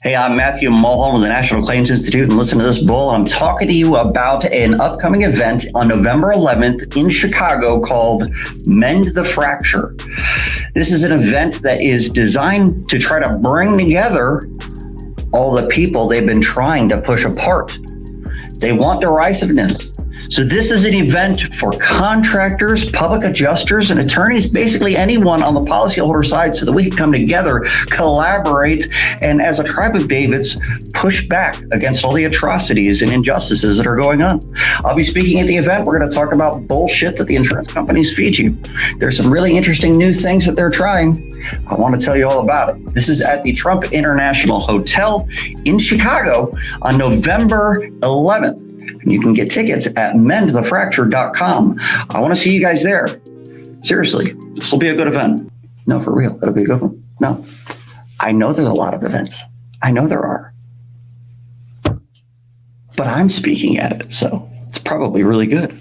Hey, I'm Mathew Mulholland with the National Claims Institute, and listen to this bull. I'm talking to you about an upcoming event on November 11th in Chicago called Mend the Fracture. This is an event that is designed to try to bring together all the people they've been trying to push apart. They want derisiveness. So this is an event for contractors, public adjusters, and attorneys, basically anyone on the policyholder side, so that we can come together, collaborate, and as a tribe of Davids, push back against all the atrocities and injustices that are going on. I'll be speaking at the event. We're going to talk about bullshit that the insurance companies feed you. There's some really interesting new things that they're trying. I want to tell you all about it. This is at the Trump International Hotel in Chicago on November 11th. And you can get tickets at mendthefracture.com. I want to see you guys there. Seriously, this will be a good event. No, for real, it'll be a good one. No, I know there's a lot of events. I know there are. But I'm speaking at it, so it's probably really good.